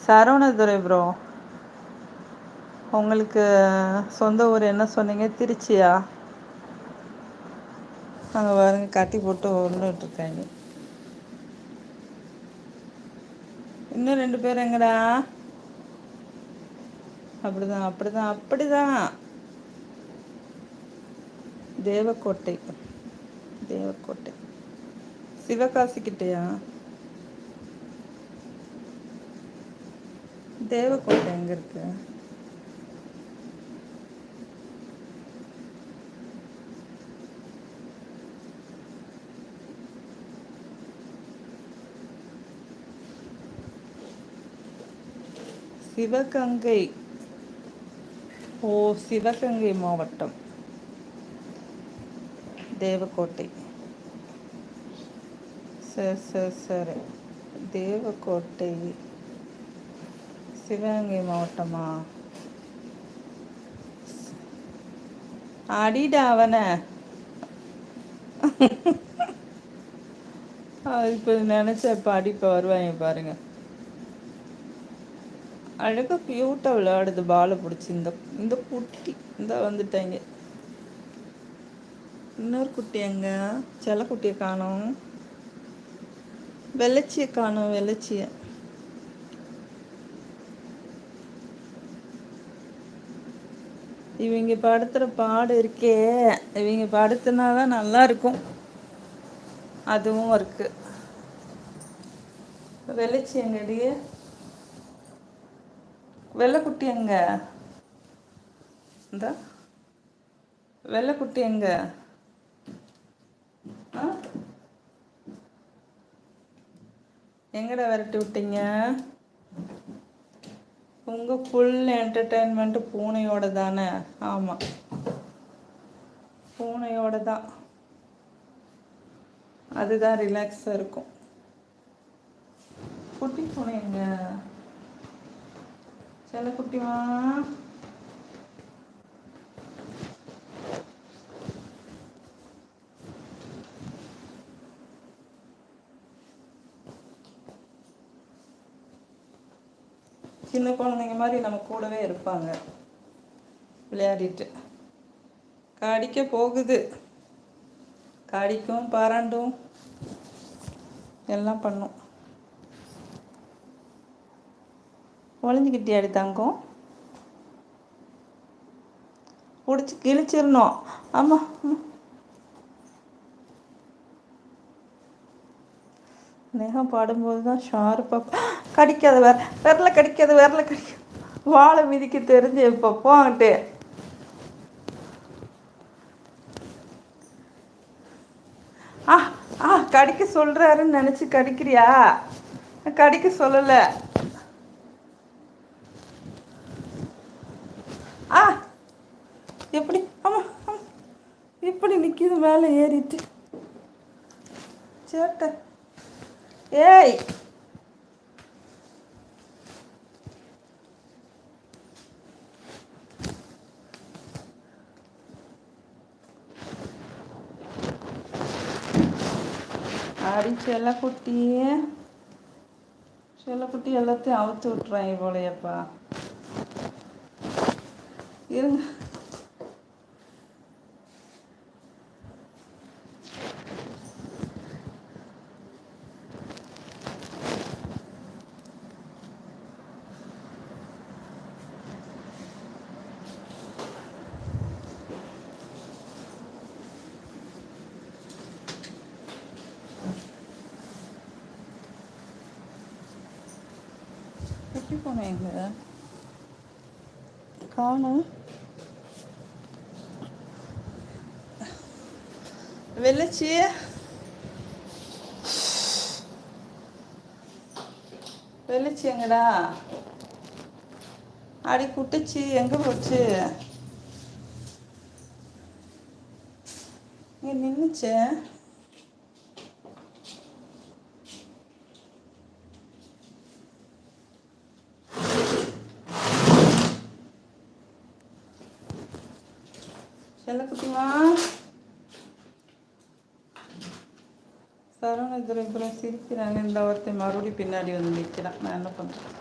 சரவணதுரை bro. உங்களுக்கு சொந்த ஊர் என்ன சொன்னீங்க? திருச்சியா? அங்கே பாருங்க கட்டி போட்டு ஒன்றுட்ருக்காங்க. இன்னும் 2 பேர் எங்கடா? அப்படிதான் அப்படிதான் அப்படிதான். தேவக்கோட்டை. தேவக்கோட்டை சிவகாசி கிட்டையா? தேவக்கோட்டை எங்கே இருக்கு? சிவகங்கை. ஓ, சிவகங்கை மாவட்டம் தேவக்கோட்டை. சரி சரி சரி. தேவக்கோட்டை சிவகங்கை மாவட்டமா? அடிடா அவனை. இப்போ நினச்சா இப்போ அடிப்ப வருவாங்க பாருங்க. அழகாக க்யூட்டாக விளையாடுது பாலை பிடிச்சி. இந்த குட்டி இந்த வந்துட்டாங்க. இன்னொரு குட்டி எங்க? செல்லக்குட்டியை காணோம். வெள்ளச்சியை காணோம். வெள்ளச்சியை இவங்க படுத்துகிற பாடு இருக்கே. இவங்க படுத்துனாதான் நல்லா இருக்கும். அதுவும் இருக்கு. வெள்ளச்சி எங்கடி? வெள்ளைக்குட்டி எங்க? இந்த வெள்ளைக்குட்டி எங்க? எங்கடா விரட்டி விட்டீங்க? உங்கள் ஃபுல் என்டர்டெயின்மெண்ட்டு பூனையோட தானே? ஆமாம், பூனையோட தான். அதுதான் ரிலாக்ஸாக இருக்கும். குட்டி பூனை எங்க? செல்ல குட்டிமா. சின்ன குழந்தைங்க மாதிரி நம்ம கூடவே இருப்பாங்க விளையாடிட்டு. கடிக்க போகுது. கடிக்கும், பரண்டும் எல்லாம் பண்ணும். ஒளிஞ்சிக்கிட்டே தங்கம். பிடிச்சி கிழிச்சிடணும். ஆமாம், நேகம் பாடும்போது தான் ஷார்ப்பாக. கடிக்காத விரல கடிக்காத விரல கடிக்காது. வாழை மிதிக்க தெரிஞ்சு இப்போ போங்கிட்டு. கடிக்க சொல்கிறாருன்னு நினச்சி கடிக்கிறியா? கடிக்க சொல்லலை. எப்படி? ஆமாம், இப்படி நிற்கிது மேலே ஏறிட்டு சேட்டை. ஏய், அடி செல்லக்குட்டி. செல்லக்குட்டி எல்லாத்தையும் அவுத்து விட்டுறாங்க போலையப்பா. இருங்க. குட்டி பூனை எங்க காணும்? வெள்ளச்சி வெள்ளச்சி எங்கடா? அடி குட்டிச்சி எங்கே போச்சு? இங்கே நின்றுச்சு. செல்லக்குட்டிமா. சரவணதுரை சிரிக்கிறாங்க. இந்த ஒருத்தர் மறுபடியும் பின்னாடி வந்து நிற்கிறான். நான் என்ன பண்ணுறேன்?